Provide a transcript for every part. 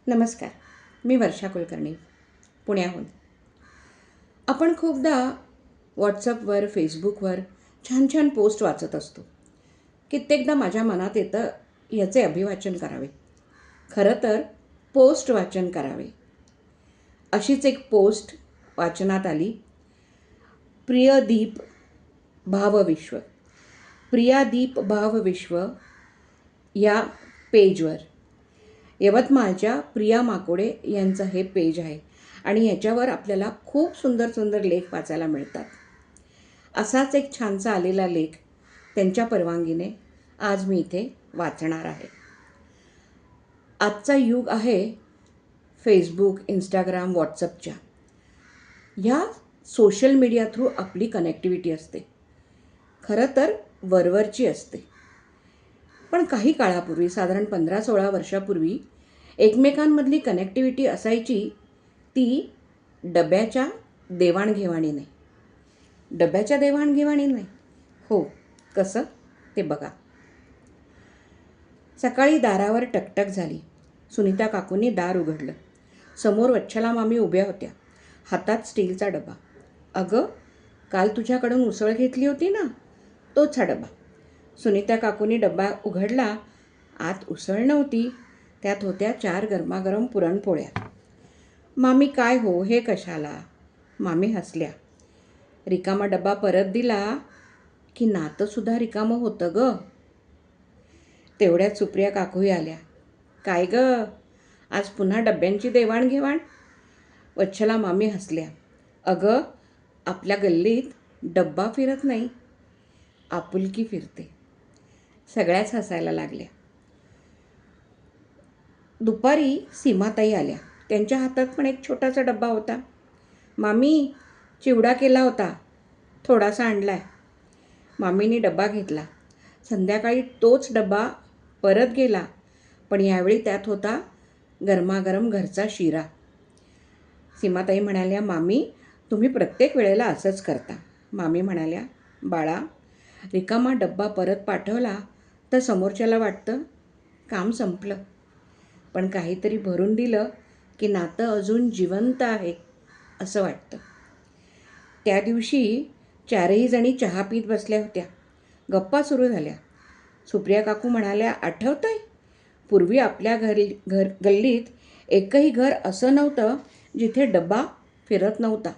नमस्कार. मी वर्षा कुलकर्णी पुण्याहून. आपण खूपदा व्हॉट्सअपवर फेसबुकवर छान छान पोस्ट वाचत असतो. कित्येकदा माझ्या मनात येतं याचे अभिवाचन करावे. खरं तर पोस्ट वाचन करावे. अशीच एक पोस्ट वाचनात आली. प्रियदीप भावविश्व, प्रियादीप भावविश्व या पेजवर यवतमाळच्या प्रिया माकोडे यांचं हे पेज आहे आणि ह्याच्यावर आपल्याला खूप सुंदर सुंदर लेख वाचायला मिळतात. असाच एक छानसा आलेला लेख त्यांच्या परवानगीने आज मी इथे वाचणार आहे. आजचा युग आहे फेसबुक, इंस्टाग्राम, व्हॉट्सअपच्या. ह्या सोशल मीडिया थ्रू आपली कनेक्टिव्हिटी असते. खरं तर वरवरची असते. पण काही काळापूर्वी, साधारण 15-16 वर्षापूर्वी एकमेकांमधली कनेक्टिव्हिटी असायची ती डब्याच्या देवाणघेवाणीने. डब्याच्या देवाणघेवाणीने? हो. कसं? ते बघा. सकाळी दारावर टकटक झाली. सुनीता काकूंनी दार उघडलं. समोर वच्छला मामी उभ्या होत्या, हातात स्टीलचा डबा. अगं, काल तुझ्याकडून उसळ घेतली होती ना, तोच हा डबा. सुनीता काकूंनी डबा उघडला. आत उसळ नव्हती, त्यात होत्या 4 गरमागरम पुरणपोळ्या. मामी, काय हो, हे कशाला? मामी हसल्या. रिकामा डबा परत दिला की नातंसुद्धा रिकामं होतं गं. तेवढ्यात सुप्रिया काकूही आल्या. काय गं, आज पुन्हा डब्यांची देवाणघेवाण? वच्छला मामी हसल्या. अगं, आपल्या गल्लीत डब्बा फिरत नाही, आपुलकी फिरते. सगळ्याच हसायला लागल्या. दुपारी सीमाताई आल्या. त्यांच्या हातात पण एक छोटासा डब्बा होता. मामी, चिवडा केला होता, थोडासा आणलाय. मामीने डब्बा घेतला. संध्याकाळी तोच डब्बा परत गेला, पण यावेळी त्यात होता गरमागरम घरचा शिरा. सीमाताई म्हणाल्या, मामी, तुम्ही प्रत्येक वेळेला असंच करता. मामी म्हणाल्या, बाळा, रिकामा डब्बा परत पाठवला तर समोरच्याला वाटतं काम संपलं. पण काहीतरी भरून दिलं की नातं अजून जिवंत आहे असं वाटतं. त्या दिवशी 4ही जणी चहा पीत बसल्या होत्या. गप्पा सुरू झाल्या. सुप्रिया काकू म्हणाल्या, आठवतंय? पूर्वी आपल्या गल्लीत एकही घर असं नव्हतं जिथे डब्बा फिरत नव्हता.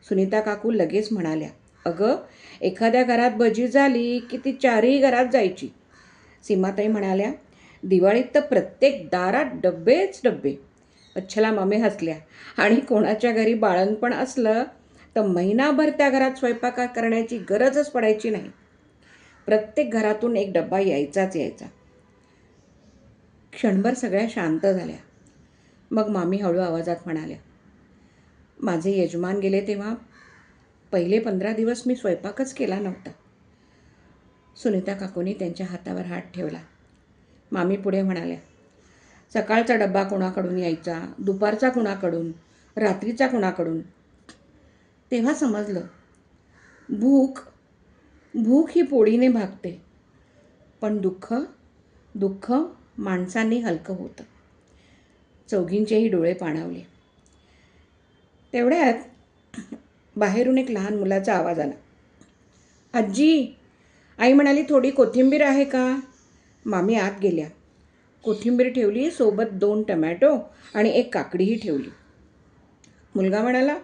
सुनीता काकू लगेच म्हणाल्या, अगं, एखाद्या घरात भजी झाली की ती 4ही घरात जायची. सीमाताई म्हणाल्या, दिवाळीत तर प्रत्येक दारात डब्बेच डब्बे. वच्छला मामी हसल्या. आणि कोणाच्या घरी बाळंतपण असलं तर महिनाभर त्या घरात स्वयंपाक करण्याची गरजच पडायची नाही. प्रत्येक घरातून एक डब्बा यायचाच यायचा. क्षणभर सगळ्या शांत झाल्या. मग मामी हळू आवाजात म्हणाल्या, माझे यजमान गेले तेव्हा पहिले 15 दिवस मी स्वयंपाकच केला नव्हता. सुनीता काकूंनी त्यांच्या हातावर हात ठेवला. मामी पुढे म्हणाल्या, सकाळचा डब्बा कोणाकडून यायचा, दुपारचा कुणाकडून, रात्रीचा कुणाकडून. तेव्हा समजलं, भूक ही पोळीने भागते, पण दुःख माणसांनी हलकं होतं. चौघींचेही डोळे पाणावले. तेवढ्यात बाहेरून एक लहान मुलाचा आवाज आला. आजी, आई म्हणाली, थोडी कोथिंबीर आहे का? मामी आत गेल्या. कोथिंबीर ठेवली, सोबत 2 टमॅटो आणि 1 काकडीही ठेवली. मुलगा म्हणाला,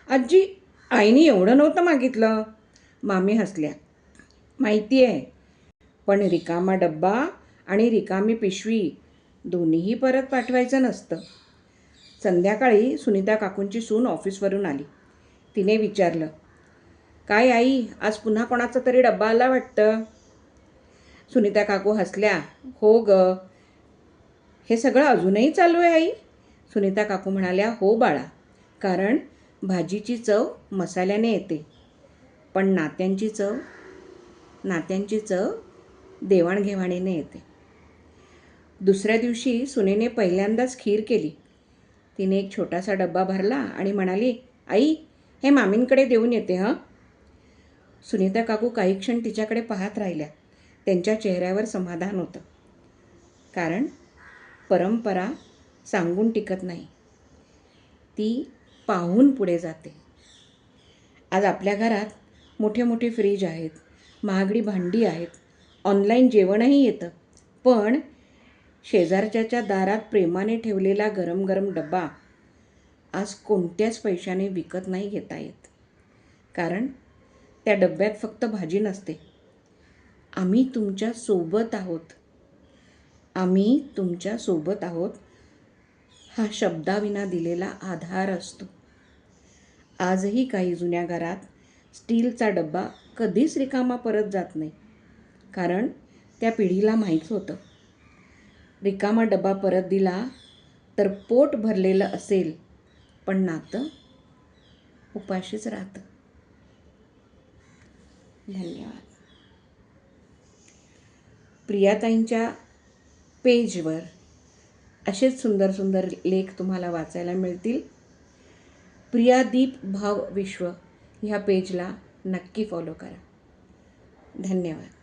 आजी, आईने एवढं नव्हतं मागितलं. मामी हसल्या. माहिती आहे, पण रिकामा डब्बा आणि रिकामी पिशवी दोन्हीही परत पाठवायचं नसतं. संध्याकाळी सुनीता काकूंची सून ऑफिसवरून आली. तिने विचारलं, काय आई, आज पुन्हा कोणाचा तरी डब्बा आला वाटतं? सुनीता काकू हसल्या. हो ग, हे सगळं अजूनही चालू आहे आई? सुनीता काकू म्हणाल्या, हो बाळा, कारण भाजीची चव मसाल्याने येते, पण नात्यांची चव देवाणघेवाणीने येते. दुसऱ्या दिवशी सुनेने पहिल्यांदाच खीर केली. तिने एक छोटासा डब्बा भरला आणि म्हणाली, आई, हे मामींकडे देऊन येते हं. सुनीता काकू काही क्षण तिच्याकडे पाहत राहिल्या. त्यांच्या चेहऱ्यावर समाधान होतं, कारण परंपरा सांगून टिकत नाही, ती पाहून पुढे जाते. आज आपल्या घरात मोठे मोठे फ्रीज आहेत, महागडी भांडी आहेत, ऑनलाईन जेवणही येतं. पण शेजारच्याच्या दारात प्रेमाने ठेवलेला गरम गरम डबा आज कोणत्याच पैशाने विकत नाही घेता येत. कारण त्या डब्यात फक्त भाजी नसते. आम्ही तुमच्या सोबत आहोत, आम्ही तुमच्या सोबत आहोत हा शब्दाविना दिलेला आधार असतो. आजही काही जुन्या घरात स्टीलचा डब्बा कधीच रिकामा परत जात नाही. कारण त्या पिढीला माहीत होतं, रिकामा डबा परत दिला तर पोट भरलेलं असेल, पण नातं उपाशीच राहतं. धन्यवाद. प्रियाताईंच्या पेजवर असेच सुंदर सुंदर लेख तुम्हाला वाचायला मिळतील. प्रियादीप भाव विश्व ह्या पेजला नक्की फॉलो करा. धन्यवाद.